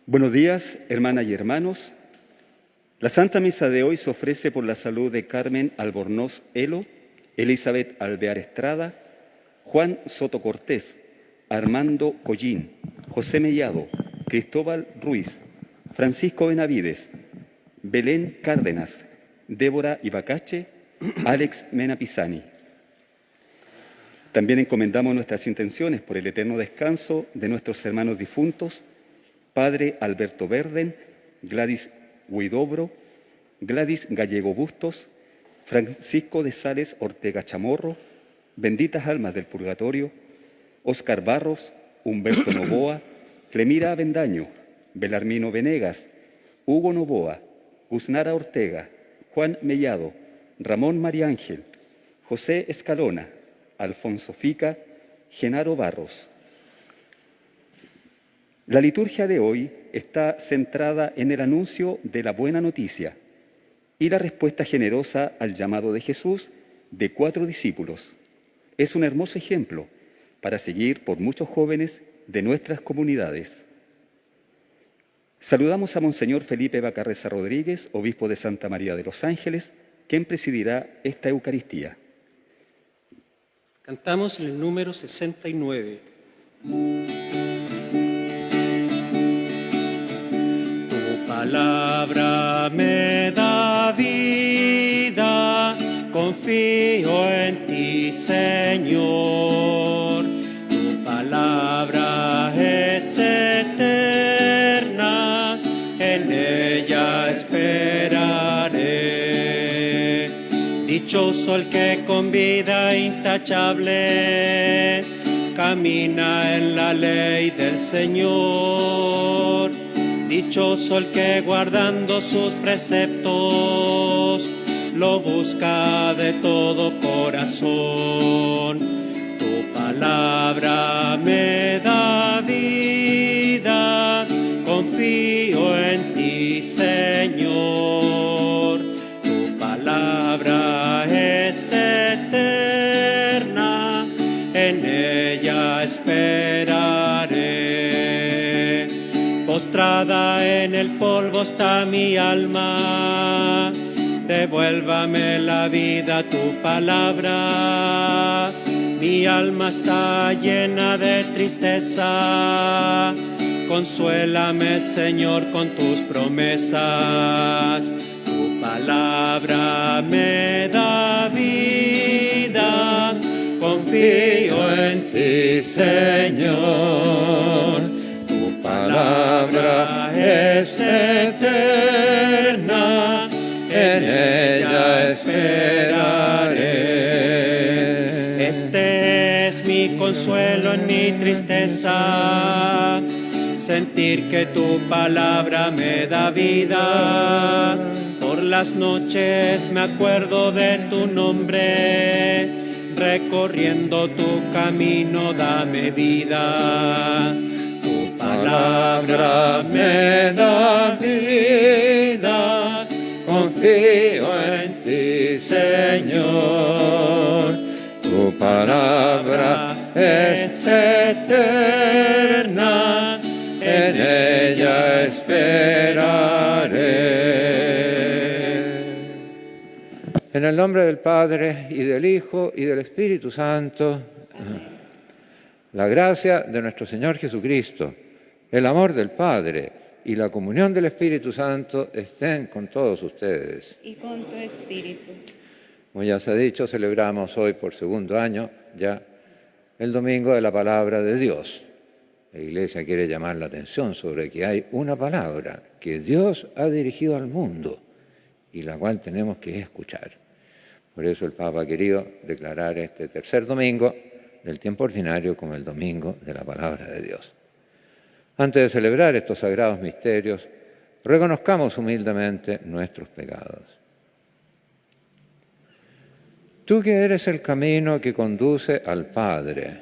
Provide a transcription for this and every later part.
Buenos días, hermanas y hermanos. La Santa Misa de hoy se ofrece por la salud de Carmen Albornoz Elo, Elizabeth Alvear Estrada, Juan Soto Cortés, Armando Collín, José Mellado, Cristóbal Ruiz, Francisco Benavides, Belén Cárdenas, Débora Ibacache, Alex Mena Pisani. También encomendamos nuestras intenciones por el eterno descanso de nuestros hermanos difuntos, Padre Alberto Verden, Gladys Huidobro, Gladys Gallego Bustos, Francisco de Sales Ortega Chamorro, benditas almas del purgatorio, Óscar Barros, Humberto Novoa, Clemira Avendaño, Belarmino Venegas, Hugo Novoa, Gusnara Ortega, Juan Mellado, Ramón María Ángel, José Escalona, Alfonso Fica, Genaro Barros. La liturgia de hoy está centrada en el anuncio de la buena noticia y la respuesta generosa al llamado de Jesús de 4 discípulos. Es un hermoso ejemplo para seguir por muchos jóvenes de nuestras comunidades. Saludamos a Monseñor Felipe Bacarreza Rodríguez, obispo de Santa María de los Ángeles, quien presidirá esta Eucaristía. Cantamos en el número 69. Tu palabra me da vida, confío en ti, Señor. Tu palabra es eterna, en ella esperaré. Dichoso el que con vida intachable camina en la ley del Señor. Dichoso el que guardando sus preceptos lo busca de todo corazón. Tu palabra me da vida, confío en ti, Señor. Tu palabra es eterna, en ella esperaré. Postrada en el polvo está mi alma, devuélvame la vida tu palabra. Mi alma está llena de tristeza, consuélame, Señor, con tus promesas. Tu palabra me da vida, confío en ti, Señor. Tu palabra es eterna, en ella esperaré. Este es mi consuelo en mi tristeza, sentir que tu palabra me da vida. Por las noches me acuerdo de tu nombre, recorriendo tu camino dame vida. Tu palabra me da vida, confío en ti, Señor. Tu palabra es eterna, en ella esperaré. En el nombre del Padre, y del Hijo, y del Espíritu Santo, la gracia de nuestro Señor Jesucristo, el amor del Padre y la comunión del Espíritu Santo estén con todos ustedes. Y con tu espíritu. Como ya se ha dicho, celebramos hoy por segundo año ya el Domingo de la Palabra de Dios. La Iglesia quiere llamar la atención sobre que hay una palabra que Dios ha dirigido al mundo y la cual tenemos que escuchar. Por eso el Papa ha querido declarar este tercer domingo del tiempo ordinario como el Domingo de la Palabra de Dios. Antes de celebrar estos sagrados misterios, reconozcamos humildemente nuestros pecados. Tú que eres el camino que conduce al Padre.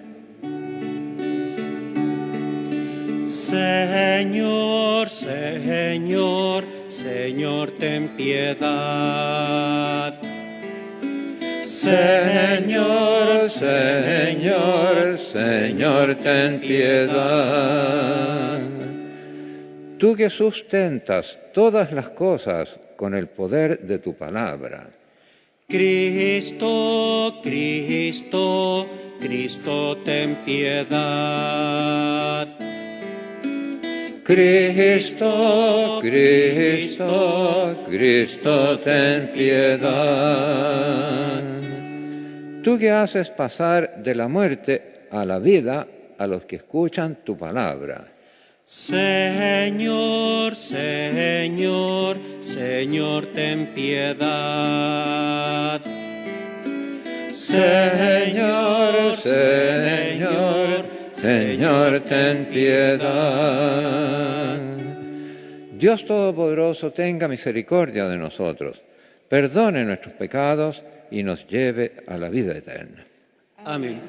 Señor, Señor, Señor, ten piedad. Señor, Señor, Señor, ten piedad. Tú que sustentas todas las cosas con el poder de tu palabra. Cristo, Cristo, Cristo, ten piedad. Cristo, Cristo, Cristo, ten piedad. Tú que haces pasar de la muerte a la vida a los que escuchan tu palabra. Señor, Señor, Señor, ten piedad. Señor, Señor, Señor, ten piedad. Dios Todopoderoso tenga misericordia de nosotros, perdone nuestros pecados y nos lleve a la vida eterna. Amén.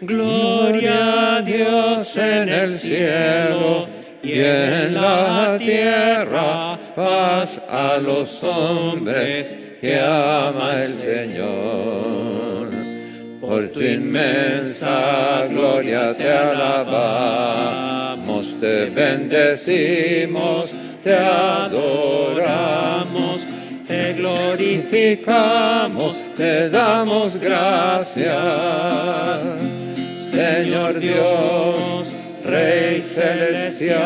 Gloria a Dios en el cielo y en la tierra, paz a los hombres que ama el Señor. Por tu inmensa gloria te alabamos, te bendecimos, te adoramos, te glorificamos, te damos gracias. Señor Dios, Rey celestial,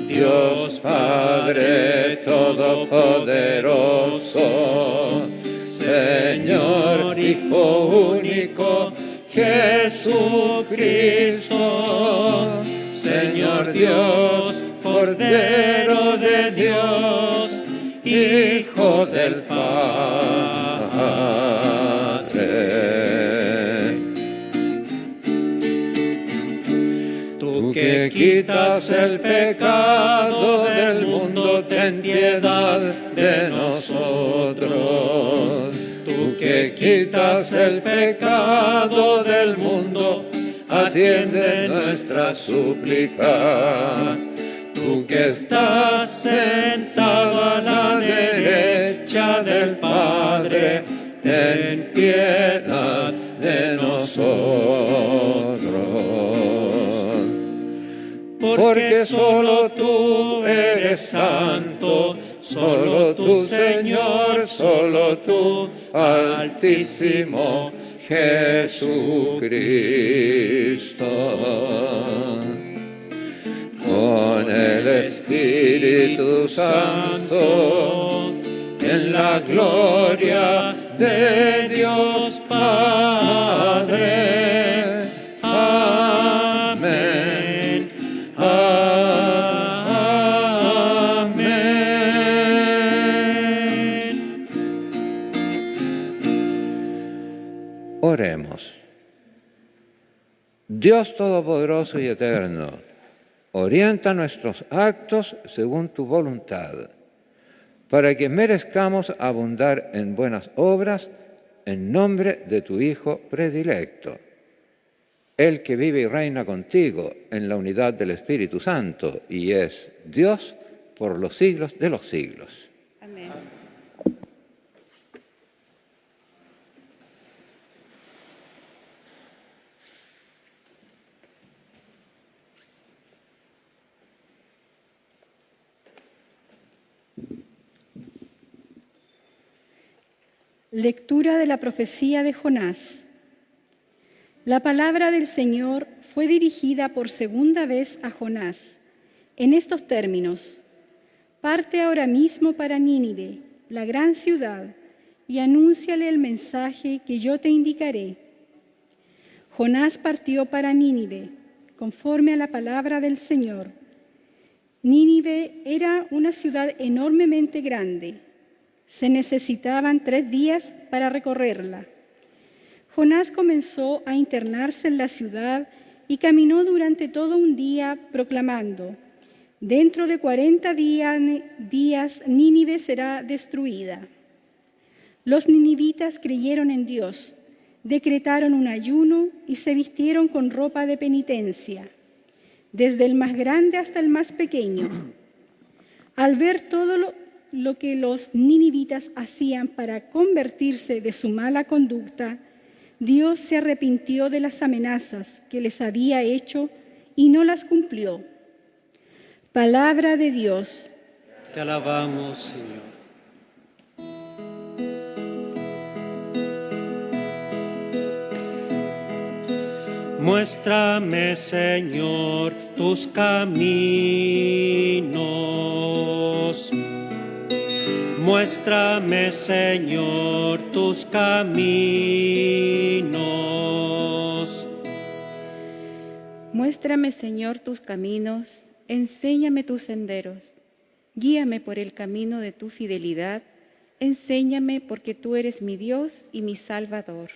Dios Padre todopoderoso, Señor Hijo único, Jesucristo, Señor Dios, Cordero de Dios, Hijo del Padre. Tú que quitas el pecado del mundo, ten piedad de nosotros. Tú que quitas el pecado del mundo, atiende nuestra súplica. Tú que estás sentado a la derecha del Padre, ten piedad de nosotros. Porque solo tú eres santo, solo tú, Señor, solo tú, Altísimo Jesucristo. Con el Espíritu Santo, en la gloria de Dios Padre. Amén. Amén. Oremos. Dios Todopoderoso y Eterno, orienta nuestros actos según tu voluntad, para que merezcamos abundar en buenas obras en nombre de tu Hijo predilecto, el que vive y reina contigo en la unidad del Espíritu Santo y es Dios por los siglos de los siglos. Amén. Lectura de la profecía de Jonás. La palabra del Señor fue dirigida por segunda vez a Jonás, en estos términos: parte ahora mismo para Nínive, la gran ciudad, y anúnciale el mensaje que yo te indicaré. Jonás partió para Nínive, conforme a la palabra del Señor. Nínive era una ciudad enormemente grande. Se necesitaban 3 días para recorrerla. Jonás comenzó a internarse en la ciudad y caminó durante todo un día proclamando: dentro de 40 días Nínive será destruida. Los ninivitas creyeron en Dios, decretaron un ayuno y se vistieron con ropa de penitencia, desde el más grande hasta el más pequeño. Al ver todo lo que los ninivitas hacían para convertirse de su mala conducta, Dios se arrepintió de las amenazas que les había hecho y no las cumplió. Palabra de Dios. Te alabamos, Señor. Muéstrame, Señor, tus caminos. Muéstrame, Señor, tus caminos. Muéstrame, Señor, tus caminos, enséñame tus senderos. Guíame por el camino de tu fidelidad, enséñame porque tú eres mi Dios y mi Salvador.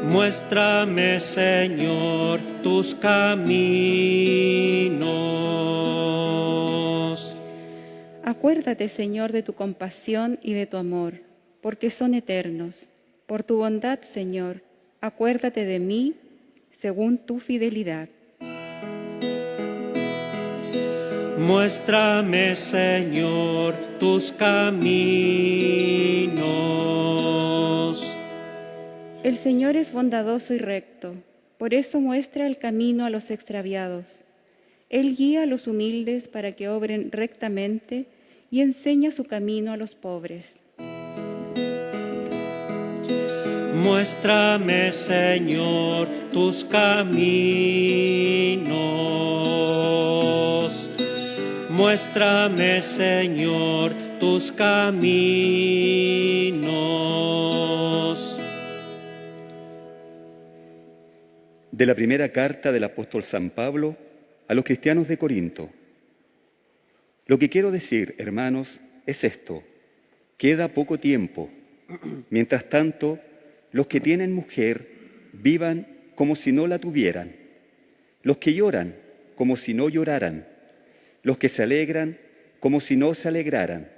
Muéstrame, Señor, tus caminos. Acuérdate, Señor, de tu compasión y de tu amor, porque son eternos. Por tu bondad, Señor, acuérdate de mí según tu fidelidad. Muéstrame, Señor, tus caminos. El Señor es bondadoso y recto, por eso muestra el camino a los extraviados. Él guía a los humildes para que obren rectamente y enseña su camino a los pobres. Muéstrame, Señor, tus caminos. Muéstrame, Señor, tus caminos. De la primera carta del apóstol San Pablo a los cristianos de Corinto. Lo que quiero decir, hermanos, es esto: queda poco tiempo. Mientras tanto, los que tienen mujer vivan como si no la tuvieran, los que lloran como si no lloraran, los que se alegran como si no se alegraran,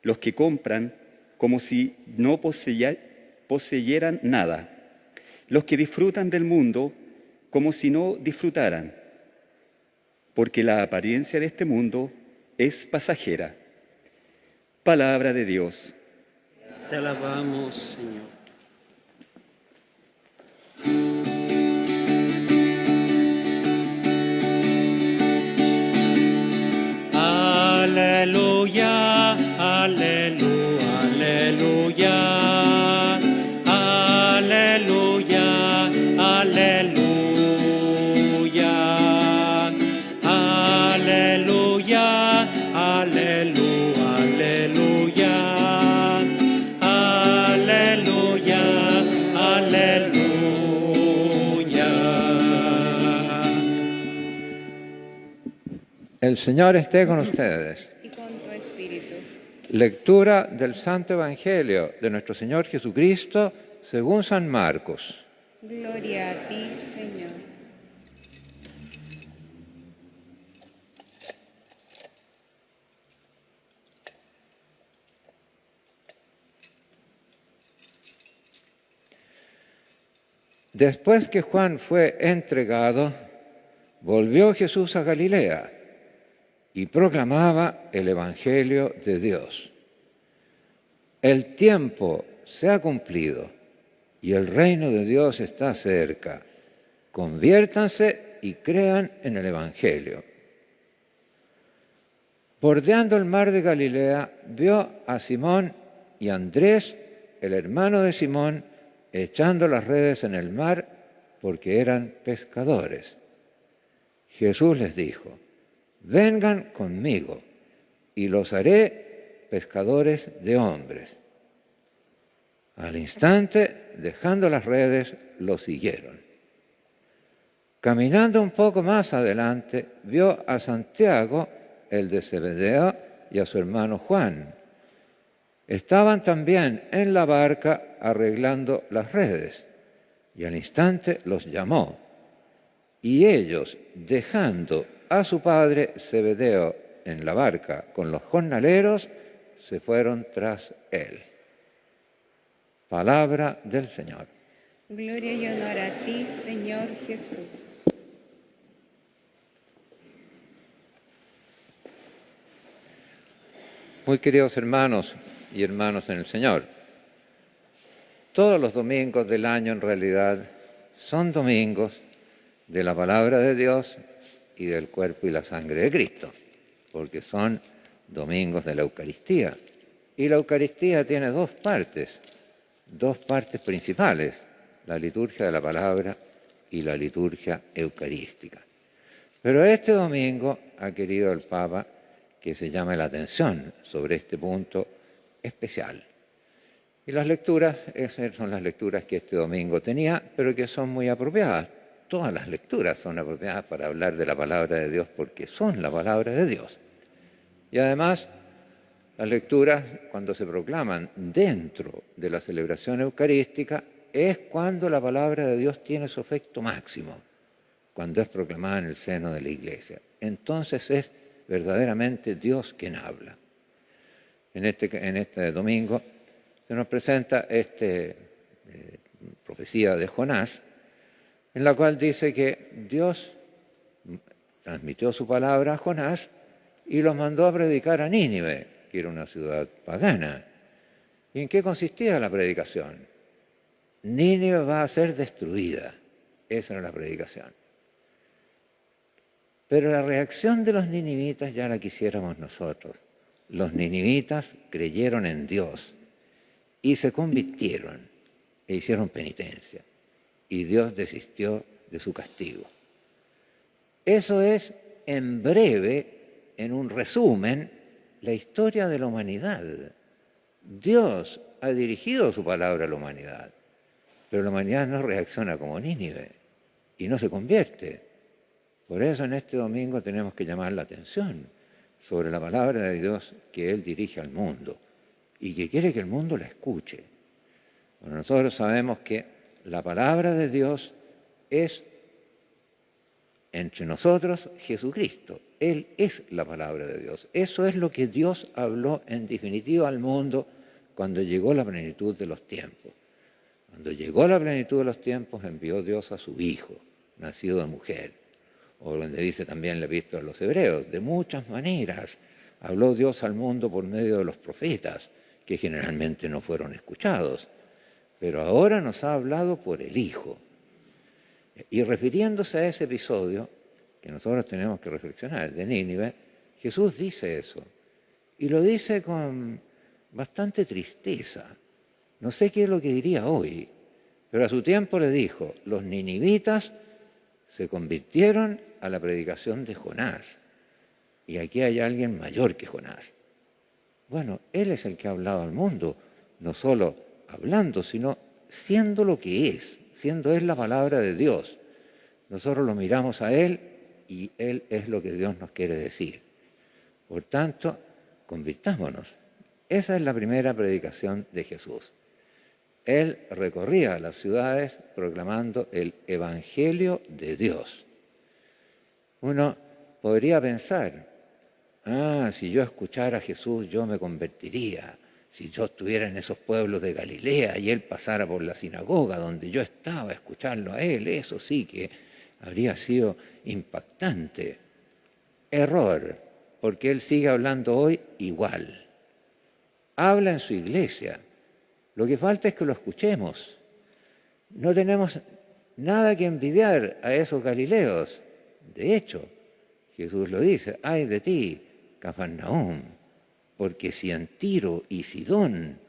los que compran como si no poseyeran nada, los que disfrutan del mundo como si no disfrutaran, porque la apariencia de este mundo es pasajera. Palabra de Dios. Te alabamos, Señor. Aleluya, aleluya, aleluya, aleluya, aleluya, aleluya, aleluya, aleluya, aleluya. El Señor esté con ustedes. Y con tu espíritu. Lectura del Santo Evangelio de nuestro Señor Jesucristo según San Marcos. Gloria a ti, Señor. Después que Juan fue entregado, volvió Jesús a Galilea y proclamaba el Evangelio de Dios. El tiempo se ha cumplido y el reino de Dios está cerca. Conviértanse y crean en el Evangelio. Bordeando el mar de Galilea, vio a Simón y Andrés, el hermano de Simón, echando las redes en el mar porque eran pescadores. Jesús les dijo: vengan conmigo y los haré pescadores de hombres. Al instante, dejando las redes, lo siguieron. Caminando un poco más adelante, vio a Santiago, el de Zebedeo, y a su hermano Juan, estaban también en la barca arreglando las redes, y al instante los llamó. Y ellos, dejando a su padre Zebedeo en la barca con los jornaleros, se fueron tras él. Palabra del Señor. Gloria y honor a ti, Señor Jesús. Muy queridos hermanos y hermanos en el Señor, todos los domingos del año en realidad son domingos de la palabra de Dios y del cuerpo y la sangre de Cristo, porque son domingos de la Eucaristía. Y la Eucaristía tiene dos partes principales, la liturgia de la palabra y la liturgia eucarística. Pero este domingo ha querido el Papa que se llame la atención sobre este punto especial. Y las lecturas, esas son las lecturas que este domingo tenía, pero que son muy apropiadas. Todas las lecturas son apropiadas para hablar de la palabra de Dios porque son la palabra de Dios. Y además, las lecturas, cuando se proclaman dentro de la celebración eucarística, es cuando la palabra de Dios tiene su efecto máximo, cuando es proclamada en el seno de la Iglesia. Entonces es verdaderamente Dios quien habla. En este domingo se nos presenta esta profecía de Jonás, en la cual dice que Dios transmitió su palabra a Jonás y los mandó a predicar a Nínive, que era una ciudad pagana. ¿Y en qué consistía la predicación? Nínive va a ser destruida. Esa era la predicación. Pero la reacción de los ninivitas ya la quisiéramos nosotros. Los ninivitas creyeron en Dios y se convirtieron e hicieron penitencia. Y Dios desistió de su castigo. Eso es, en breve, en un resumen, la historia de la humanidad. Dios ha dirigido su palabra a la humanidad, pero la humanidad no reacciona como Nínive y no se convierte. Por eso en este domingo tenemos que llamar la atención sobre la palabra de Dios que Él dirige al mundo y que quiere que el mundo la escuche. Bueno, nosotros sabemos que la palabra de Dios es entre nosotros Jesucristo. Él es la palabra de Dios. Eso es lo que Dios habló en definitiva al mundo cuando llegó la plenitud de los tiempos. Cuando llegó la plenitud de los tiempos envió Dios a su Hijo, nacido de mujer. O donde dice también la epístola a los Hebreos, de muchas maneras habló Dios al mundo por medio de los profetas, que generalmente no fueron escuchados. Pero ahora nos ha hablado por el Hijo. Y refiriéndose a ese episodio, que nosotros tenemos que reflexionar, de Nínive, Jesús dice eso. Y lo dice con bastante tristeza. No sé qué es lo que diría hoy, pero a su tiempo le dijo, los ninivitas se convirtieron a la predicación de Jonás. Y aquí hay alguien mayor que Jonás. Bueno, Él es el que ha hablado al mundo, no solo hablando, sino siendo lo que es, siendo Él la palabra de Dios. Nosotros lo miramos a Él y Él es lo que Dios nos quiere decir. Por tanto, convirtámonos. Esa es la primera predicación de Jesús. Él recorría las ciudades proclamando el Evangelio de Dios. Uno podría pensar, si yo escuchara a Jesús yo me convertiría. Si yo estuviera en esos pueblos de Galilea y Él pasara por la sinagoga donde yo estaba a escucharlo a Él, eso sí que habría sido impactante. Error, porque Él sigue hablando hoy igual. Habla en su iglesia. Lo que falta es que lo escuchemos. No tenemos nada que envidiar a esos galileos. De hecho, Jesús lo dice, ay de ti, Cafarnaúm, porque si en Tiro y Sidón,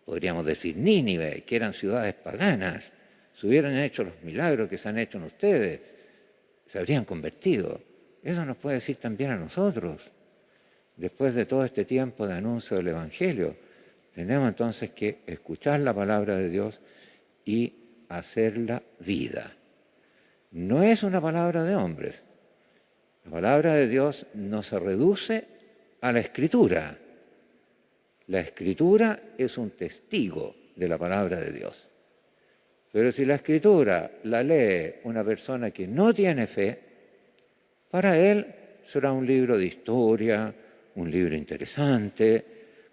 podríamos decir Nínive, que eran ciudades paganas, se hubieran hecho los milagros que se han hecho en ustedes, se habrían convertido. Eso nos puede decir también a nosotros. Después de todo este tiempo de anuncio del Evangelio, tenemos entonces que escuchar la palabra de Dios y hacerla vida. No es una palabra de hombres. La palabra de Dios no se reduce a la Escritura. La Escritura es un testigo de la palabra de Dios. Pero si la Escritura la lee una persona que no tiene fe, para él será un libro de historia, un libro interesante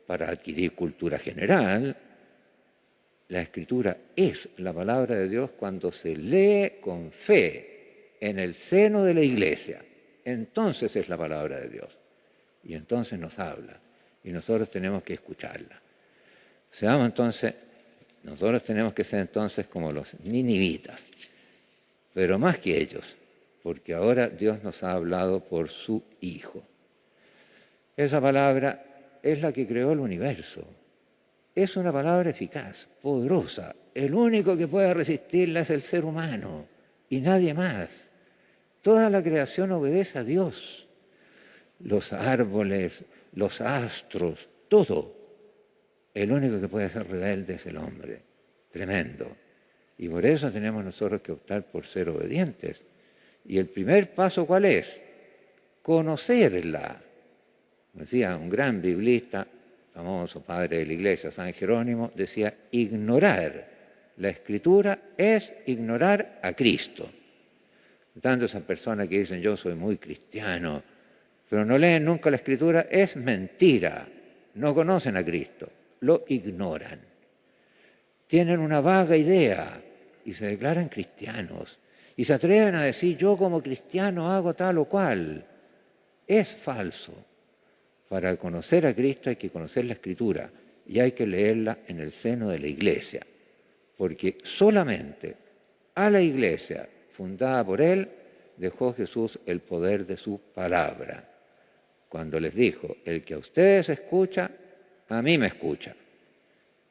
para adquirir cultura general. La Escritura es la palabra de Dios cuando se lee con fe en el seno de la iglesia. Entonces es la palabra de Dios. Y entonces nos habla. Y nosotros tenemos que escucharla. Nosotros tenemos que ser entonces como los ninivitas, pero más que ellos, porque ahora Dios nos ha hablado por su Hijo. Esa palabra es la que creó el universo. Es una palabra eficaz, poderosa. El único que puede resistirla es el ser humano y nadie más. Toda la creación obedece a Dios. Los árboles, los astros, todo. El único que puede ser rebelde es el hombre. Tremendo. Y por eso tenemos nosotros que optar por ser obedientes. Y el primer paso, ¿cuál es? Conocerla. Decía un gran biblista, famoso padre de la Iglesia, San Jerónimo, decía, ignorar la Escritura es ignorar a Cristo. Por tanto, esas personas que dicen, yo soy muy cristiano, pero no leen nunca la Escritura, es mentira. No conocen a Cristo, lo ignoran. Tienen una vaga idea y se declaran cristianos. Y se atreven a decir, yo como cristiano hago tal o cual. Es falso. Para conocer a Cristo hay que conocer la Escritura y hay que leerla en el seno de la Iglesia. Porque solamente a la Iglesia, fundada por Él, dejó Jesús el poder de su palabra. Cuando les dijo, el que a ustedes escucha, a mí me escucha.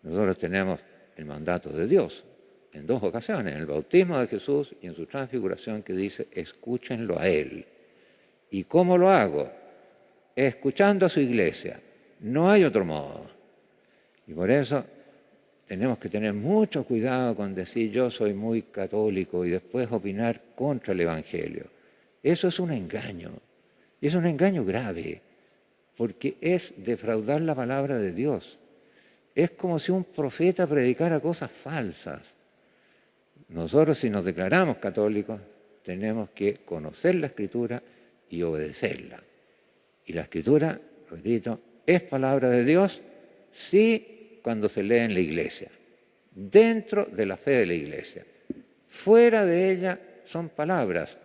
Nosotros tenemos el mandato de Dios en dos ocasiones, en el bautismo de Jesús y en su transfiguración, que dice, escúchenlo a Él. ¿Y cómo lo hago? Escuchando a su iglesia. No hay otro modo. Y por eso tenemos que tener mucho cuidado con decir yo soy muy católico y después opinar contra el Evangelio. Eso es un engaño. Y es un engaño grave, porque es defraudar la palabra de Dios. Es como si un profeta predicara cosas falsas. Nosotros, si nos declaramos católicos, tenemos que conocer la Escritura y obedecerla. Y la Escritura, repito, es palabra de Dios, sí, cuando se lee en la Iglesia, dentro de la fe de la Iglesia. Fuera de ella son palabras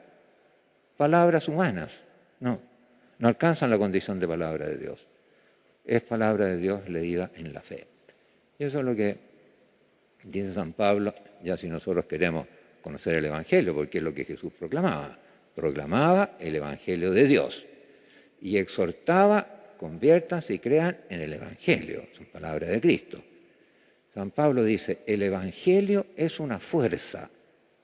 humanas. No alcanzan la condición de palabra de Dios. Es palabra de Dios leída en la fe. Y eso es lo que dice San Pablo, ya si nosotros queremos conocer el Evangelio, porque es lo que Jesús proclamaba. Proclamaba el Evangelio de Dios y exhortaba, conviértanse y crean en el Evangelio, son palabras de Cristo. San Pablo dice, el Evangelio es una fuerza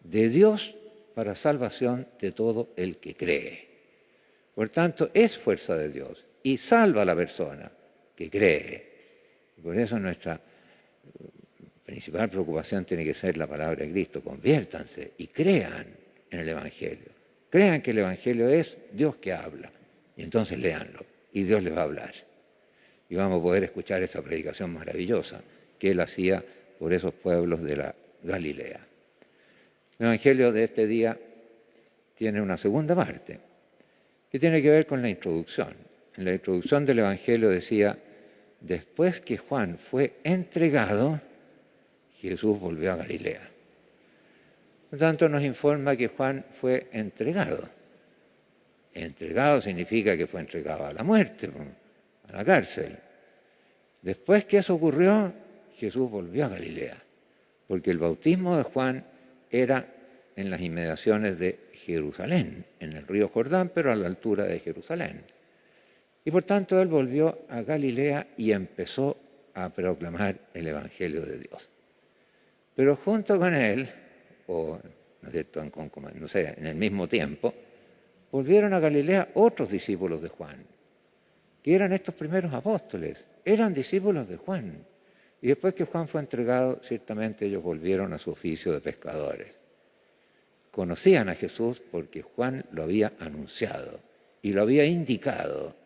de Dios para salvación de todo el que cree. Por tanto, es fuerza de Dios y salva a la persona que cree. Y por eso nuestra principal preocupación tiene que ser la palabra de Cristo. Conviértanse y crean en el Evangelio. Crean que el Evangelio es Dios que habla. Y entonces léanlo. Y Dios les va a hablar. Y vamos a poder escuchar esa predicación maravillosa que Él hacía por esos pueblos de la Galilea. El Evangelio de este día tiene una segunda parte que tiene que ver con la introducción. En la introducción del Evangelio decía, después que Juan fue entregado, Jesús volvió a Galilea. Por tanto, nos informa que Juan fue entregado. Entregado significa que fue entregado a la muerte, a la cárcel. Después que eso ocurrió, Jesús volvió a Galilea, porque el bautismo de Juan era en las inmediaciones de Jerusalén, en el río Jordán, pero a la altura de Jerusalén. Y por tanto él volvió a Galilea y empezó a proclamar el Evangelio de Dios. Pero junto con él, o ¿no es cierto? En el mismo tiempo, volvieron a Galilea otros discípulos de Juan, que eran estos primeros apóstoles, eran discípulos de Juan. Y después que Juan fue entregado, ciertamente ellos volvieron a su oficio de pescadores. Conocían a Jesús porque Juan lo había anunciado y lo había indicado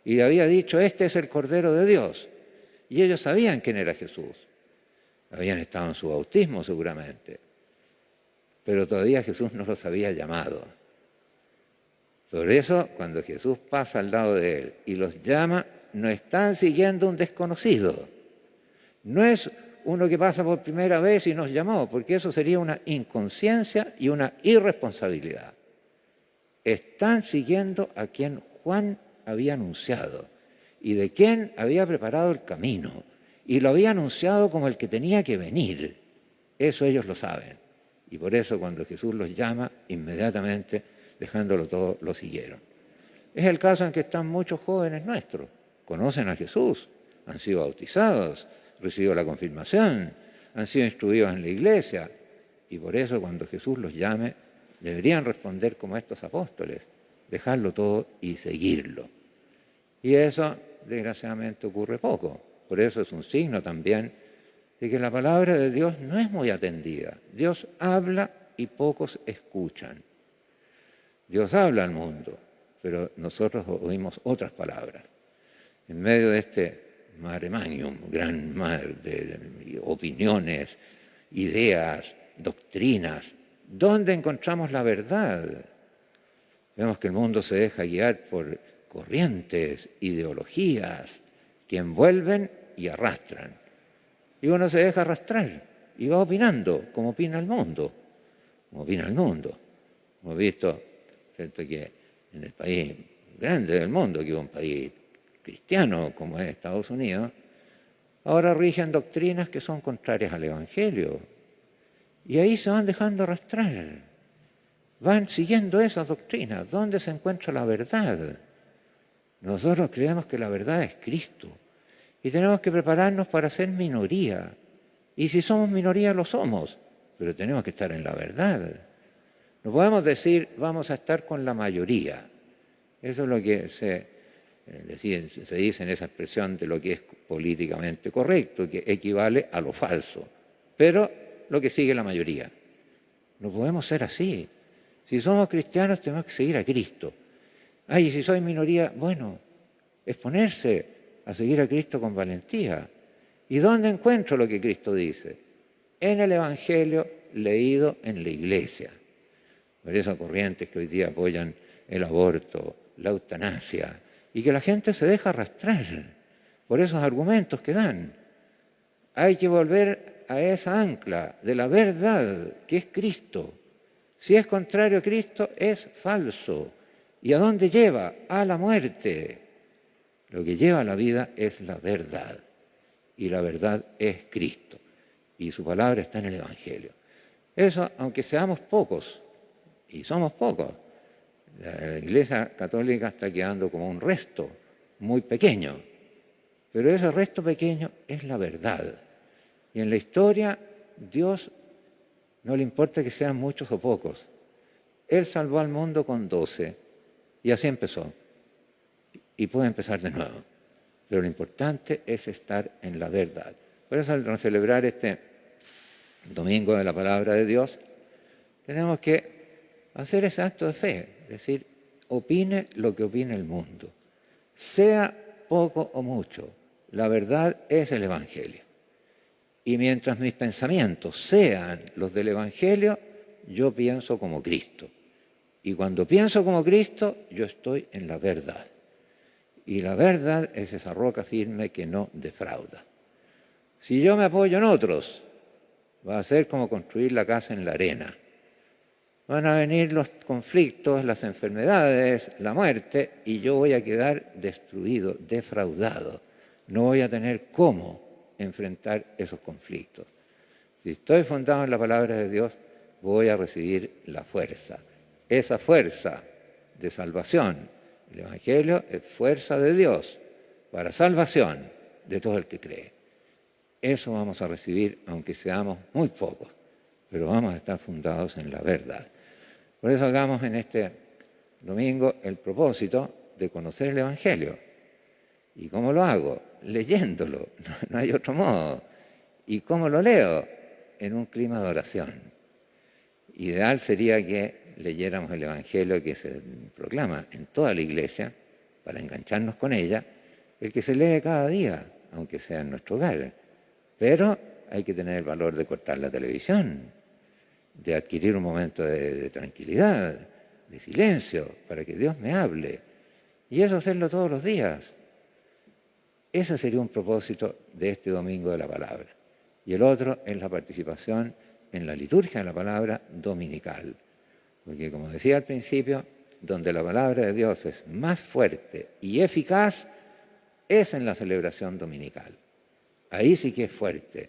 y le había dicho, este es el Cordero de Dios. Y ellos sabían quién era Jesús. Habían estado en su bautismo seguramente. Pero todavía Jesús no los había llamado. Por eso, cuando Jesús pasa al lado de él y los llama, no están siguiendo un desconocido. No es uno que pasa por primera vez y nos llamó, porque eso sería una inconsciencia y una irresponsabilidad. Están siguiendo a quien Juan había anunciado y de quien había preparado el camino y lo había anunciado como el que tenía que venir. Eso ellos lo saben. Y por eso cuando Jesús los llama, inmediatamente, dejándolo todo, lo siguieron. Es el caso en que están muchos jóvenes nuestros. Conocen a Jesús, han sido bautizados, recibido la confirmación, han sido instruidos en la iglesia. Y por eso cuando Jesús los llame, deberían responder como estos apóstoles, dejarlo todo y seguirlo. Y eso, desgraciadamente, ocurre poco. Por eso es un signo también de que la palabra de Dios no es muy atendida. Dios habla y pocos escuchan. Dios habla al mundo, pero nosotros oímos otras palabras. En medio de este mare magnum, gran mar de opiniones, ideas, doctrinas, ¿dónde encontramos la verdad? Vemos que el mundo se deja guiar por corrientes, ideologías, que envuelven y arrastran. Y uno se deja arrastrar y va opinando como opina el mundo. Como opina el mundo. Hemos visto, ¿cierto?, que en el país grande del mundo, que es un país cristiano como es Estados Unidos, ahora rigen doctrinas que son contrarias al Evangelio. Y ahí se van dejando arrastrar. Van siguiendo esas doctrinas. ¿Dónde se encuentra la verdad? Nosotros creemos que la verdad es Cristo. Y tenemos que prepararnos para ser minoría. Y si somos minoría, lo somos. Pero tenemos que estar en la verdad. No podemos decir, vamos a estar con la mayoría. Eso es lo que se dice en esa expresión de lo que es políticamente correcto, que equivale a lo falso. Pero lo que sigue la mayoría. No podemos ser así. Si somos cristianos, tenemos que seguir a Cristo. Ay, y si soy minoría, bueno, exponerse a seguir a Cristo con valentía. ¿Y dónde encuentro lo que Cristo dice? En el Evangelio leído en la Iglesia. Por esas corrientes que hoy día apoyan el aborto, la eutanasia, y que la gente se deja arrastrar por esos argumentos que dan. Hay que volver a esa ancla de la verdad, que es Cristo. Si es contrario a Cristo, es falso. ¿Y a dónde lleva? A la muerte. Lo que lleva a la vida es la verdad. Y la verdad es Cristo. Y su palabra está en el Evangelio. Eso, aunque seamos pocos, y somos pocos, la Iglesia Católica está quedando como un resto muy pequeño. Pero ese resto pequeño es la verdad. Y en la historia, Dios no le importa que sean muchos o pocos. Él salvó al mundo con 12. Y así empezó. Y puede empezar de nuevo. Pero lo importante es estar en la verdad. Por eso al celebrar este Domingo de la Palabra de Dios, tenemos que hacer ese acto de fe. Es decir, opine lo que opine el mundo. Sea poco o mucho, la verdad es el Evangelio. Y mientras mis pensamientos sean los del Evangelio, yo pienso como Cristo. Y cuando pienso como Cristo, yo estoy en la verdad. Y la verdad es esa roca firme que no defrauda. Si yo me apoyo en otros, va a ser como construir la casa en la arena. Van a venir los conflictos, las enfermedades, la muerte, y yo voy a quedar destruido, defraudado. No voy a tener cómo enfrentar esos conflictos. Si estoy fundado en la palabra de Dios, voy a recibir la fuerza. Esa fuerza de salvación. El Evangelio es fuerza de Dios para salvación de todo el que cree. Eso vamos a recibir, aunque seamos muy pocos, pero vamos a estar fundados en la verdad. Por eso hagamos en este domingo el propósito de conocer el Evangelio. ¿Y cómo lo hago? Leyéndolo, no hay otro modo. ¿Y cómo lo leo? En un clima de oración. Ideal sería que leyéramos el Evangelio que se proclama en toda la Iglesia, para engancharnos con ella, el que se lee cada día, aunque sea en nuestro hogar. Pero hay que tener el valor de cortar la televisión, de adquirir un momento de tranquilidad, de silencio, para que Dios me hable. Y eso hacerlo todos los días. Ese sería un propósito de este Domingo de la Palabra. Y el otro es la participación en la liturgia de la palabra dominical. Porque, como decía al principio, donde la palabra de Dios es más fuerte y eficaz es en la celebración dominical. Ahí sí que es fuerte.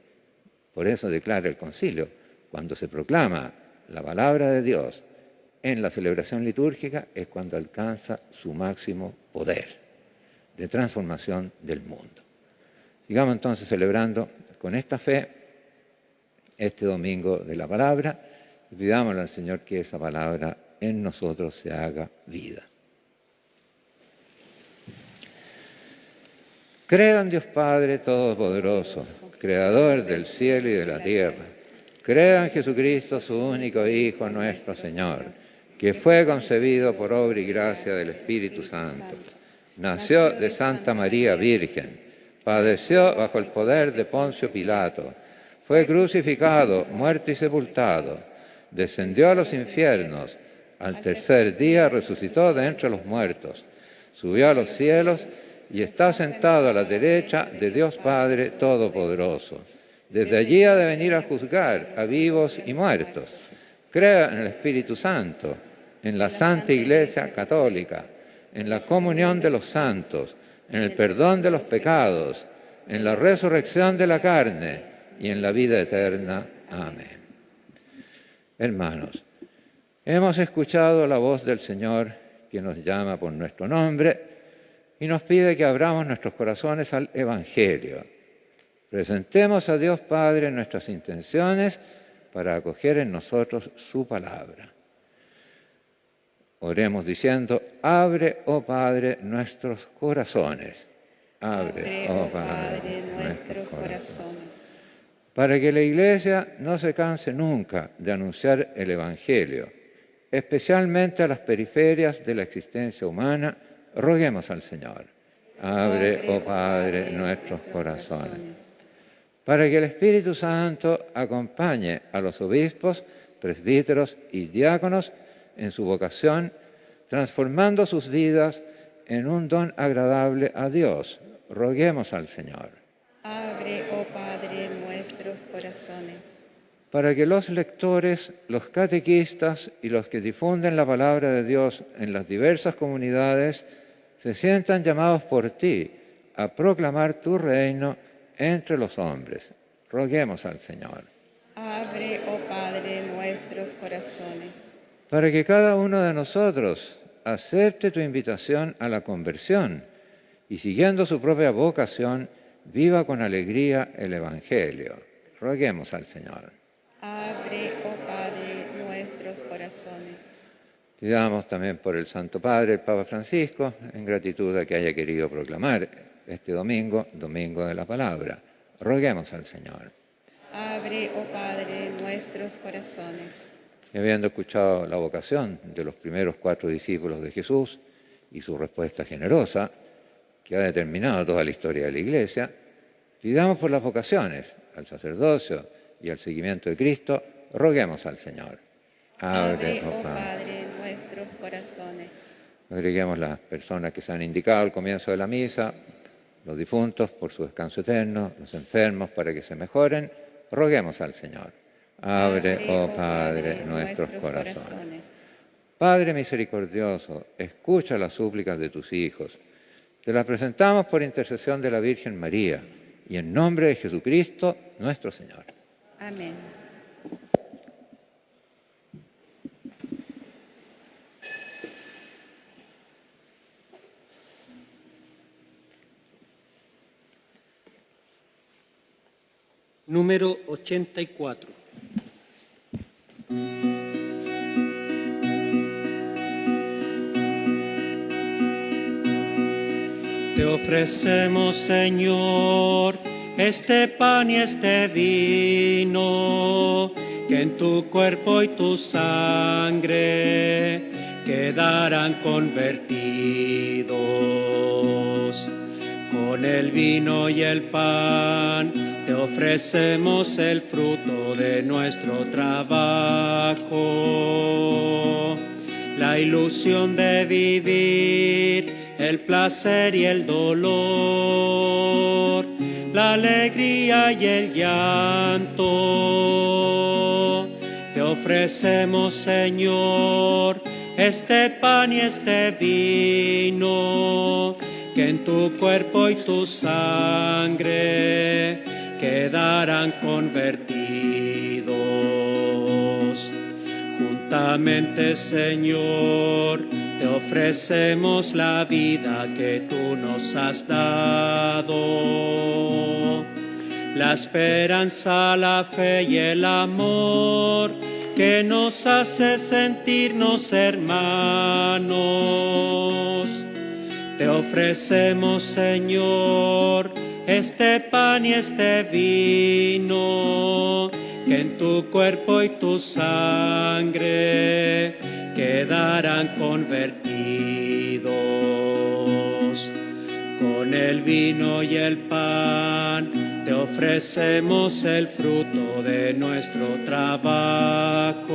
Por eso declara el concilio, cuando se proclama la palabra de Dios en la celebración litúrgica es cuando alcanza su máximo poder de transformación del mundo. Sigamos entonces celebrando con esta fe este Domingo de la Palabra y pidámosle al Señor que esa palabra en nosotros se haga vida. Creo en Dios Padre Todopoderoso, Creador del cielo y de la tierra. Creo en Jesucristo, su único Hijo, nuestro Señor, que fue concebido por obra y gracia del Espíritu Santo. Nació de Santa María Virgen, padeció bajo el poder de Poncio Pilato, fue crucificado, muerto y sepultado, descendió a los infiernos, al tercer día resucitó de entre los muertos, subió a los cielos y está sentado a la derecha de Dios Padre Todopoderoso. Desde allí ha de venir a juzgar a vivos y muertos. Creo en el Espíritu Santo, en la Santa Iglesia Católica, en la comunión de los santos, en el perdón de los pecados, en la resurrección de la carne y en la vida eterna. Amén. Hermanos, hemos escuchado la voz del Señor que nos llama por nuestro nombre y nos pide que abramos nuestros corazones al Evangelio. Presentemos a Dios Padre nuestras intenciones para acoger en nosotros su palabra. Oremos diciendo, abre, oh Padre, nuestros corazones. Abre, oh Padre, nuestros corazones. Para que la Iglesia no se canse nunca de anunciar el Evangelio, especialmente a las periferias de la existencia humana, roguemos al Señor. Abre, oh Padre, nuestros corazones. Para que el Espíritu Santo acompañe a los obispos, presbíteros y diáconos en su vocación, transformando sus vidas en un don agradable a Dios. Roguemos al Señor. Abre, oh Padre, nuestros corazones. Para que los lectores, los catequistas y los que difunden la palabra de Dios en las diversas comunidades se sientan llamados por ti a proclamar tu reino entre los hombres. Roguemos al Señor. Abre, oh Padre, nuestros corazones. Para que cada uno de nosotros acepte tu invitación a la conversión y siguiendo su propia vocación, viva con alegría el Evangelio. Roguemos al Señor. Abre, oh Padre, nuestros corazones. Pidamos también por el Santo Padre, el Papa Francisco, en gratitud a que haya querido proclamar este domingo, Domingo de la Palabra. Roguemos al Señor. Abre, oh Padre, nuestros corazones. Y habiendo escuchado la vocación de los primeros 4 discípulos de Jesús y su respuesta generosa, que ha determinado toda la historia de la Iglesia, pidamos por las vocaciones, al sacerdocio y al seguimiento de Cristo, roguemos al Señor. Abre, oh Padre, nuestros corazones. Agreguemos las personas que se han indicado al comienzo de la misa, los difuntos por su descanso eterno, los enfermos para que se mejoren, roguemos al Señor. Abre, oh Padre, nuestros corazones. Padre misericordioso, escucha las súplicas de tus hijos. Te las presentamos por intercesión de la Virgen María y en nombre de Jesucristo, nuestro Señor. Amén. Número 84. Te ofrecemos, Señor, este pan y este vino, que en tu cuerpo y tu sangre quedarán convertidos. Con el vino y el pan te ofrecemos el fruto de nuestro trabajo, la ilusión de vivir, el placer y el dolor, la alegría y el llanto. Te ofrecemos, Señor, este pan y este vino, que en tu cuerpo y tu sangre quedarán convertidos. Juntamente, Señor, te ofrecemos la vida que tú nos has dado, la esperanza, la fe y el amor que nos hace sentirnos hermanos. Te ofrecemos, Señor, este pan y este vino, que en tu cuerpo y tu sangre quedarán convertidos. Con el vino y el pan te ofrecemos el fruto de nuestro trabajo,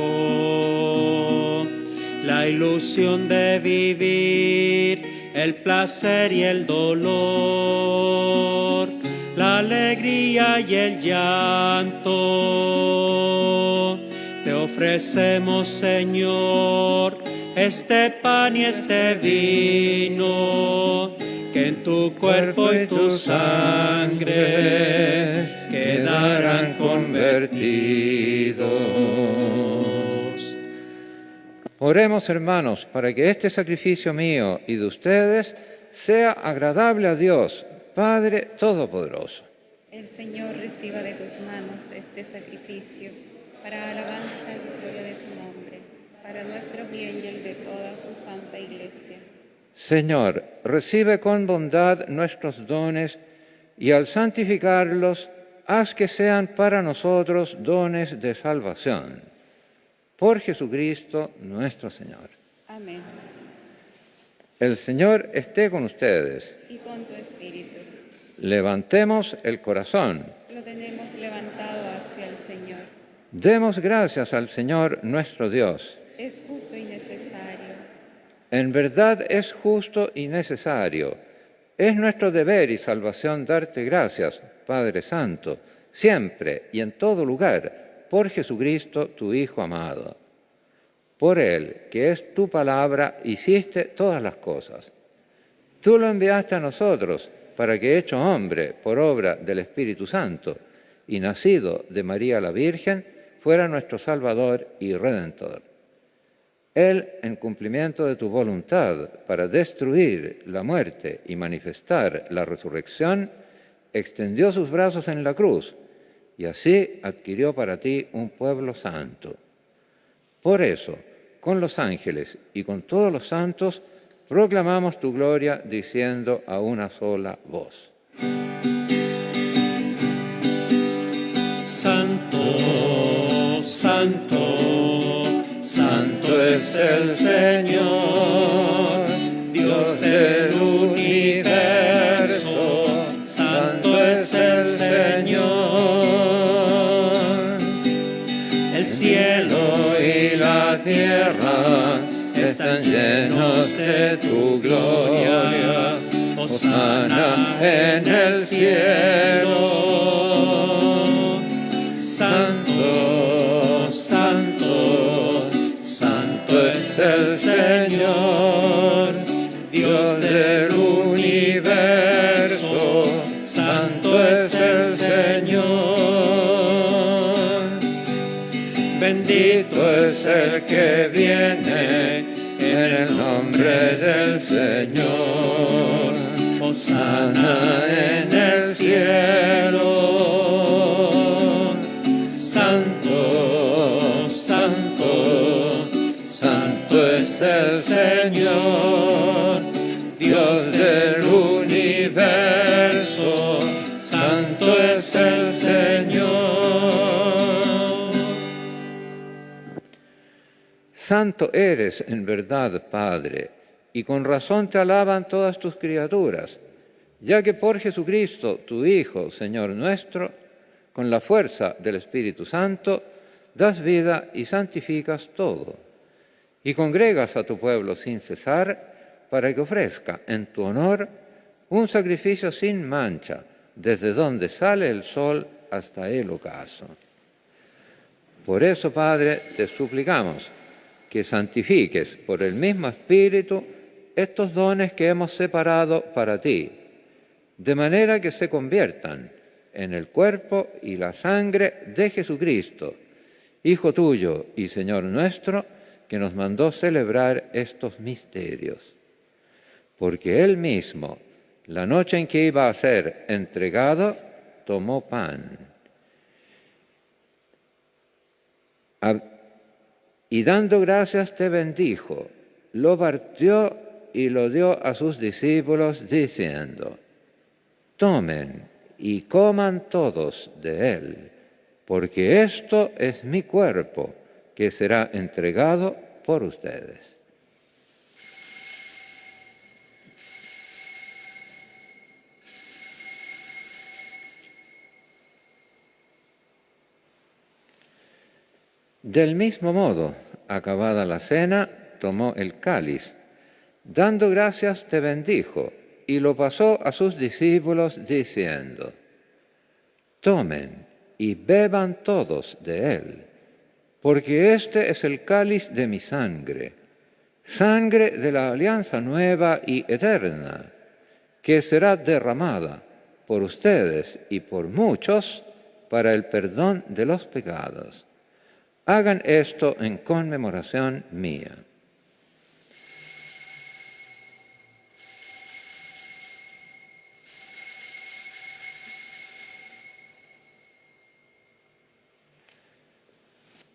la ilusión de vivir, el placer y el dolor, la alegría y el llanto. Te ofrecemos, Señor, este pan y este vino, que en tu cuerpo y tu sangre quedarán convertidos. Oremos, hermanos, para que este sacrificio mío y de ustedes sea agradable a Dios, Padre Todopoderoso. El Señor reciba de tus manos este sacrificio para alabanza y gloria de su nombre, para nuestro bien y el de toda su santa Iglesia. Señor, recibe con bondad nuestros dones y al santificarlos, haz que sean para nosotros dones de salvación. Por Jesucristo nuestro Señor. Amén. El Señor esté con ustedes. Y con tu espíritu. Levantemos el corazón. Lo tenemos levantado hacia el Señor. Demos gracias al Señor nuestro Dios. Es justo y necesario. En verdad es justo y necesario. Es nuestro deber y salvación darte gracias, Padre Santo, siempre y en todo lugar, por Jesucristo, tu Hijo amado. Por Él, que es tu palabra, hiciste todas las cosas. Tú lo enviaste a nosotros para que, hecho hombre por obra del Espíritu Santo y nacido de María la Virgen, fuera nuestro Salvador y Redentor. Él, en cumplimiento de tu voluntad para destruir la muerte y manifestar la resurrección, extendió sus brazos en la cruz y así adquirió para ti un pueblo santo. Por eso, con los ángeles y con todos los santos, proclamamos tu gloria diciendo a una sola voz. Santo, santo, santo es el Señor, Dios del universo, santo es el Señor. El cielo y la tierra están llenos de tu gloria, hosana en el cielo. Santo, santo, santo es el Señor, Dios del universo, santo es el Señor. Bendito es el que viene en el nombre del Señor, hosana en el cielo. Santo, santo, santo es el Señor, Dios del universo, santo es el Señor. Santo eres en verdad, Padre, y con razón te alaban todas tus criaturas, ya que por Jesucristo, tu Hijo, Señor nuestro, con la fuerza del Espíritu Santo, das vida y santificas todo, y congregas a tu pueblo sin cesar para que ofrezca en tu honor un sacrificio sin mancha, desde donde sale el sol hasta el ocaso. Por eso, Padre, te suplicamos que santifiques por el mismo Espíritu estos dones que hemos separado para ti, de manera que se conviertan en el cuerpo y la sangre de Jesucristo, Hijo tuyo y Señor nuestro, que nos mandó celebrar estos misterios. Porque Él mismo, la noche en que iba a ser entregado, tomó pan. Y dando gracias te bendijo, lo partió y lo dio a sus discípulos, diciendo: tomen y coman todos de él, porque esto es mi cuerpo, que será entregado por ustedes. Del mismo modo, acabada la cena, tomó el cáliz, dando gracias te bendijo, y lo pasó a sus discípulos, diciendo: tomen y beban todos de él, porque este es el cáliz de mi sangre, sangre de la alianza nueva y eterna, que será derramada por ustedes y por muchos para el perdón de los pecados. Hagan esto en conmemoración mía.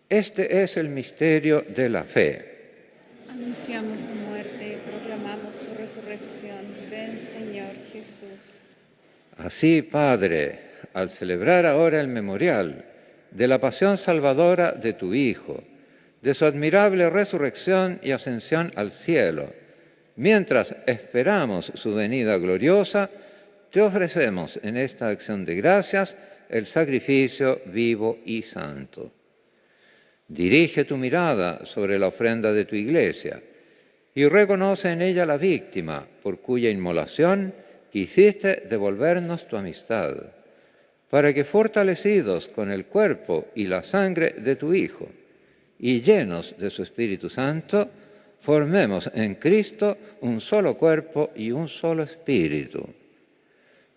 Este es el misterio de la fe. Anunciamos tu muerte, proclamamos tu resurrección. Ven, Señor Jesús. Así, Padre, al celebrar ahora el memorial de la pasión salvadora de tu Hijo, de su admirable resurrección y ascensión al cielo, mientras esperamos su venida gloriosa, te ofrecemos en esta acción de gracias el sacrificio vivo y santo. Dirige tu mirada sobre la ofrenda de tu Iglesia y reconoce en ella la víctima por cuya inmolación quisiste devolvernos tu amistad, para que fortalecidos con el cuerpo y la sangre de tu Hijo y llenos de su Espíritu Santo, formemos en Cristo un solo cuerpo y un solo espíritu.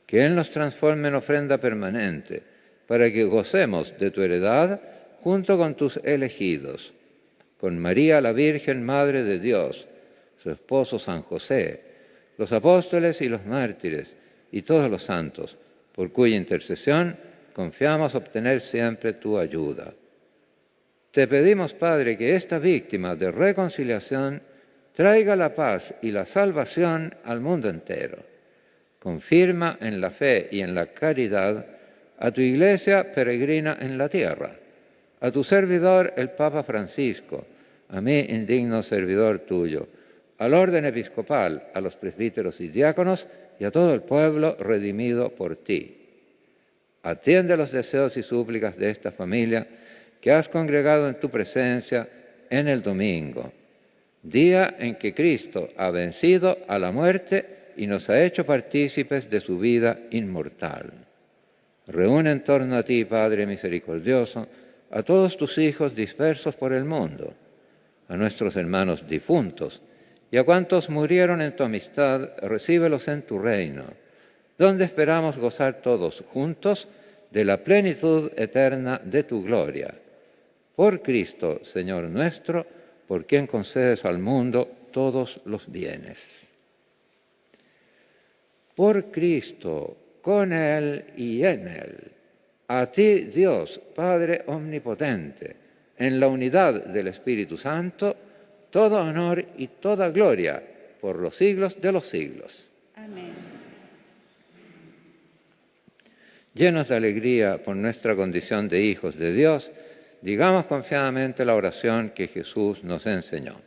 Que Él nos transforme en ofrenda permanente, para que gocemos de tu heredad junto con tus elegidos, con María la Virgen, Madre de Dios, su esposo San José, los apóstoles y los mártires, y todos los santos, por cuya intercesión confiamos obtener siempre tu ayuda. Te pedimos, Padre, que esta víctima de reconciliación traiga la paz y la salvación al mundo entero. Confirma en la fe y en la caridad a tu Iglesia peregrina en la tierra, a tu servidor el Papa Francisco, a mí, indigno servidor tuyo, al orden episcopal, a los presbíteros y diáconos y a todo el pueblo redimido por ti. Atiende los deseos y súplicas de esta familia que has congregado en tu presencia en el domingo, día en que Cristo ha vencido a la muerte y nos ha hecho partícipes de su vida inmortal. Reúne en torno a ti, Padre misericordioso, a todos tus hijos dispersos por el mundo, a nuestros hermanos difuntos, y a cuantos murieron en tu amistad, recíbelos en tu reino, donde esperamos gozar todos juntos de la plenitud eterna de tu gloria. Por Cristo, Señor nuestro, por quien concedes al mundo todos los bienes. Por Cristo, con Él y en Él, a ti, Dios, Padre omnipotente, en la unidad del Espíritu Santo, todo honor y toda gloria por los siglos de los siglos. Amén. Llenos de alegría por nuestra condición de hijos de Dios, digamos confiadamente la oración que Jesús nos enseñó.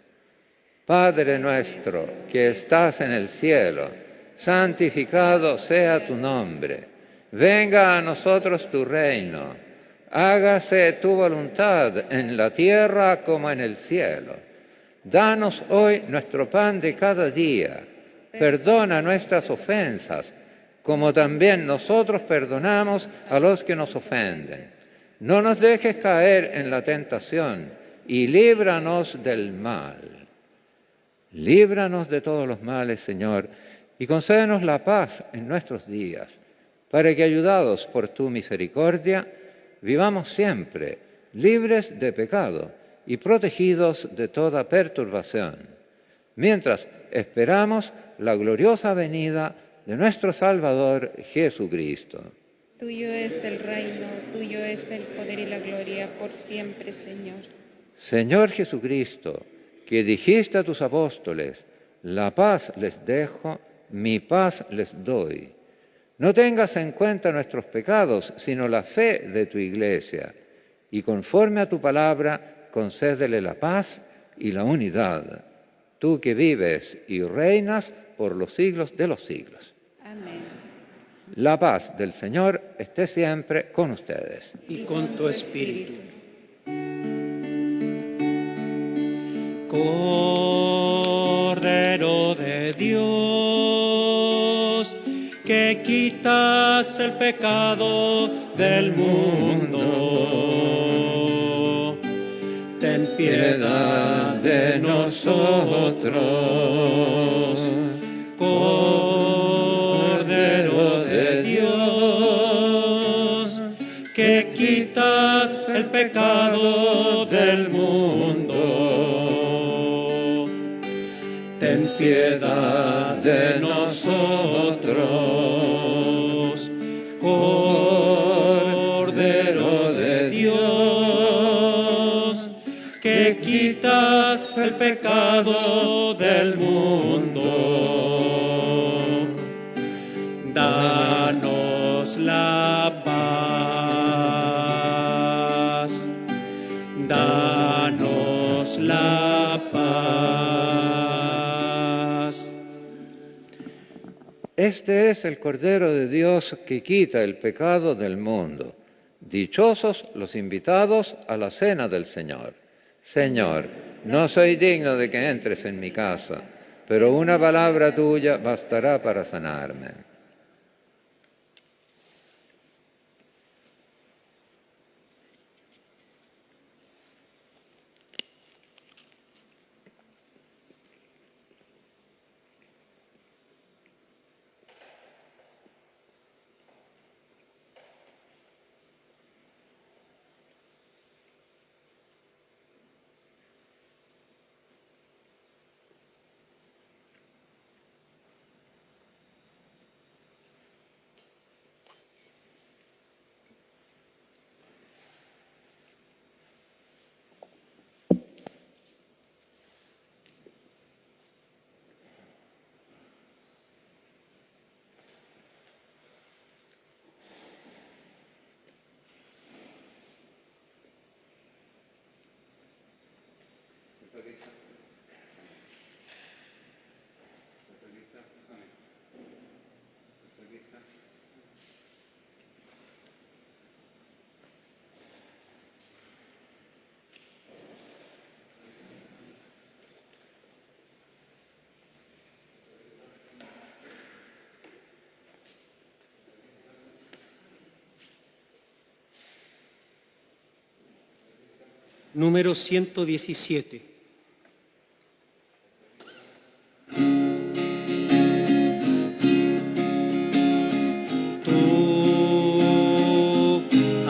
Padre nuestro, que estás en el cielo, santificado sea tu nombre. Venga a nosotros tu reino. Hágase tu voluntad en la tierra como en el cielo. Danos hoy nuestro pan de cada día. Perdona nuestras ofensas, como también nosotros perdonamos a los que nos ofenden. No nos dejes caer en la tentación y líbranos del mal. Líbranos de todos los males, Señor, y concédenos la paz en nuestros días, para que, ayudados por tu misericordia, vivamos siempre libres de pecado y protegidos de toda perturbación, mientras esperamos la gloriosa venida de nuestro Salvador Jesucristo. Tuyo es el reino, tuyo es el poder y la gloria por siempre, Señor. Señor Jesucristo, que dijiste a tus apóstoles, la paz les dejo, mi paz les doy. No tengas en cuenta nuestros pecados, sino la fe de tu Iglesia, y conforme a tu palabra, concédele la paz y la unidad. Tú que vives y reinas por los siglos de los siglos. Amén. La paz del Señor esté siempre con ustedes. Y con tu espíritu. Cordero de Dios, que quitas el pecado del mundo, ten piedad de nosotros. Cordero de Dios, que quitas el pecado del mundo, ten piedad de nosotros. Cordero de Dios, que quitas el pecado del mundo, danos la paz, danos la paz. Este es el Cordero de Dios que quita el pecado del mundo. Dichosos los invitados a la cena del Señor. Señor, no soy digno de que entres en mi casa, pero una palabra tuya bastará para sanarme. Número 117. Tú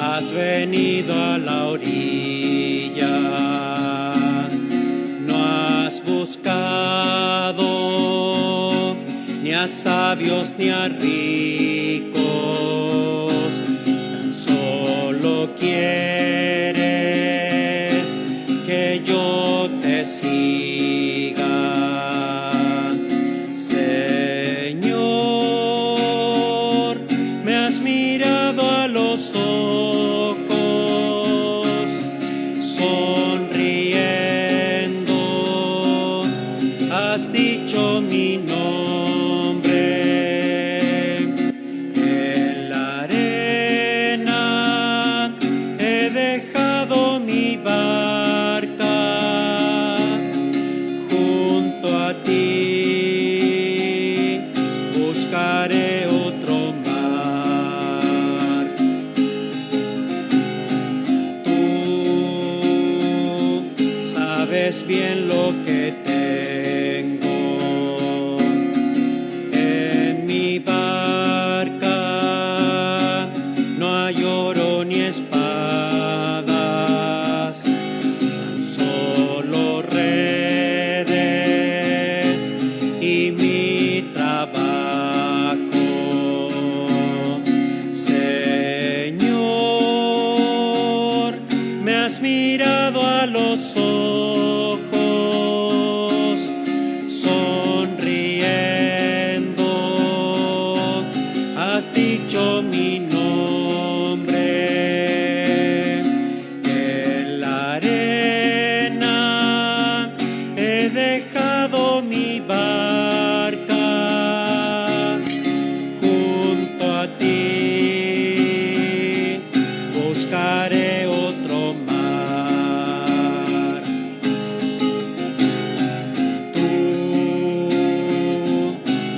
has venido a la orilla, no has buscado ni a sabios ni a ricos, tan solo quieres que yo te siga. Señor, me has mirado a los ojos, sonriendo, has dicho mi nombre. mi trabajo. Señor, me has mirado a los ojos, sonriendo, has dicho mi nombre. En la arena he dejado mi barca, junto a ti buscaré otro mar. Tú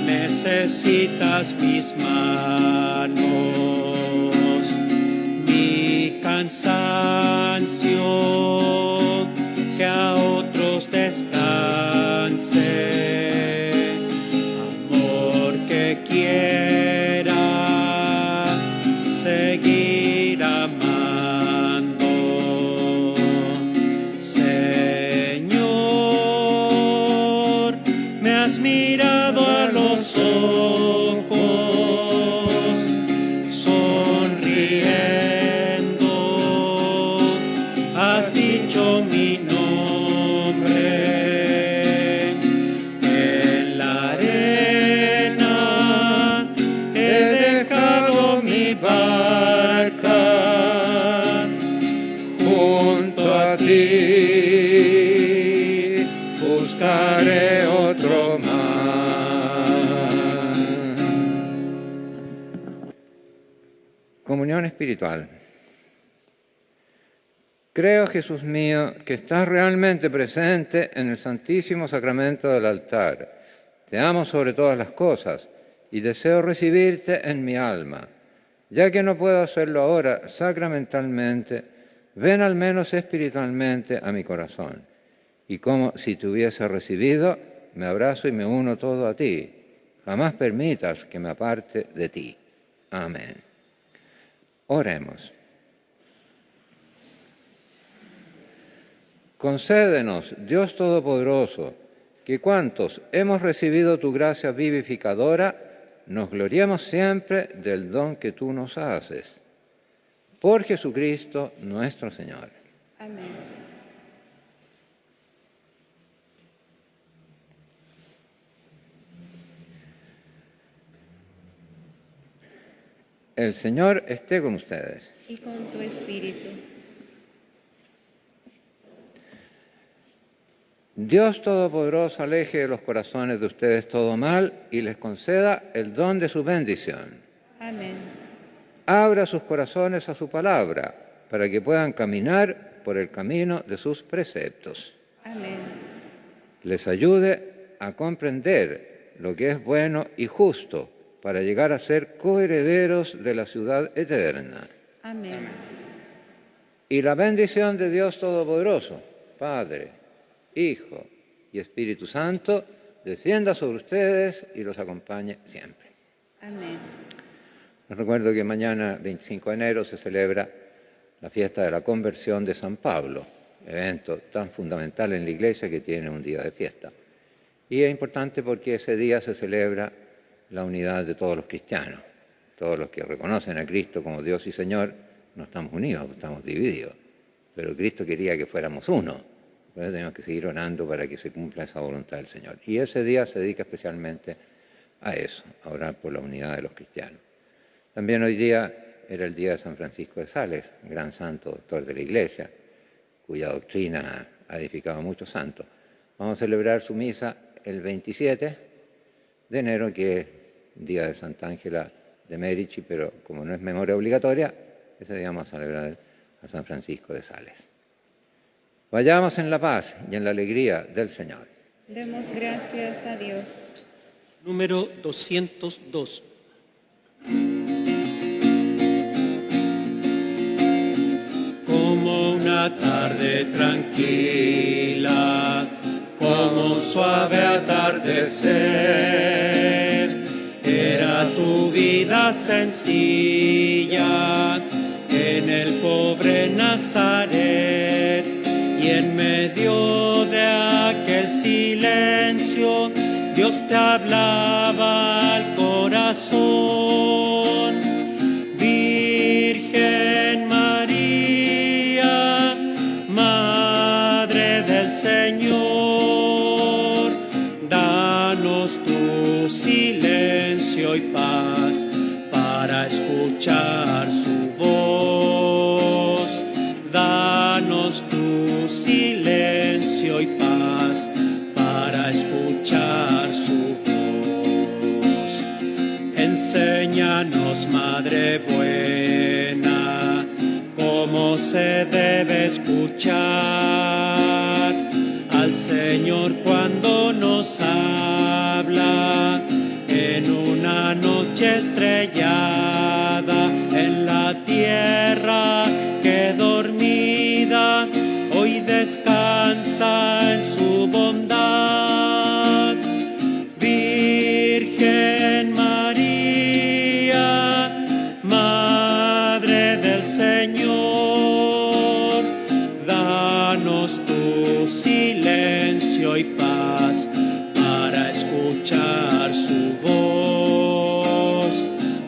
necesitas mis manos, mi cansancio, que a otros descanse. Amor que quiera seguir amando. Señor, me has mirado a los ojos, sonriendo, has dicho mi nombre. En la arena he dejado mi barca, Junto a ti buscaré otro mar. Comunión espiritual. Creo, Jesús mío, que estás realmente presente en el Santísimo Sacramento del altar. Te amo sobre todas las cosas y deseo recibirte en mi alma. Ya que no puedo hacerlo ahora sacramentalmente, ven al menos espiritualmente a mi corazón. Y como si te hubiese recibido, me abrazo y me uno todo a ti. Jamás permitas que me aparte de ti. Amén. Oremos. Concédenos, Dios Todopoderoso, que cuantos hemos recibido tu gracia vivificadora, nos gloriemos siempre del don que tú nos haces. Por Jesucristo nuestro Señor. Amén. El Señor esté con ustedes. Y con tu espíritu. Dios Todopoderoso aleje de los corazones de ustedes todo mal y les conceda el don de su bendición. Amén. Abra sus corazones a su palabra para que puedan caminar por el camino de sus preceptos. Amén. Les ayude a comprender lo que es bueno y justo para llegar a ser coherederos de la ciudad eterna. Amén. Y la bendición de Dios Todopoderoso, Padre, Hijo y Espíritu Santo, descienda sobre ustedes y los acompañe siempre. Amén. Les recuerdo que mañana, 25 de enero, se celebra la fiesta de la conversión de San Pablo, evento tan fundamental en la Iglesia que tiene un día de fiesta. Y es importante porque ese día se celebra la unidad de todos los cristianos. Todos los que reconocen a Cristo como Dios y Señor, no estamos unidos, estamos divididos. Pero Cristo quería que fuéramos uno. Por eso tenemos que seguir orando para que se cumpla esa voluntad del Señor. Y ese día se dedica especialmente a eso, a orar por la unidad de los cristianos. También hoy día era el día de San Francisco de Sales, gran santo doctor de la Iglesia, cuya doctrina ha edificado a muchos santos. Vamos a celebrar su misa el 27 de enero, que es día de Santa Ángela de Merici, pero como no es memoria obligatoria, ese día vamos a celebrar a San Francisco de Sales. Vayamos en la paz y en la alegría del Señor. Demos gracias a Dios. Número 202. Como una tarde tranquila, como un suave atardecer, era tu vida sencilla en el pobre Nazaret. Y en medio de aquel silencio, Dios te te hablaba al corazón. Virgen María, Madre del Señor, danos tu silencio y paz para escuchar su voz. Danos tu silencio y paz para escuchar su voz. Enséñanos, Madre buena, cómo se debe escuchar al Señor cuando nos habla en una noche estrellada, en la tierra que dormida hoy descansa en su bondad. Virgen María, Madre del Señor, danos tu silencio y paz para escuchar su voz.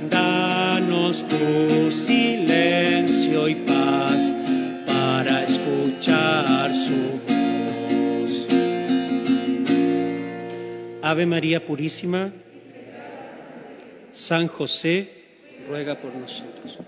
Danos tu silencio y paz para escuchar su voz. Ave María Purísima, San José, ruega por nosotros.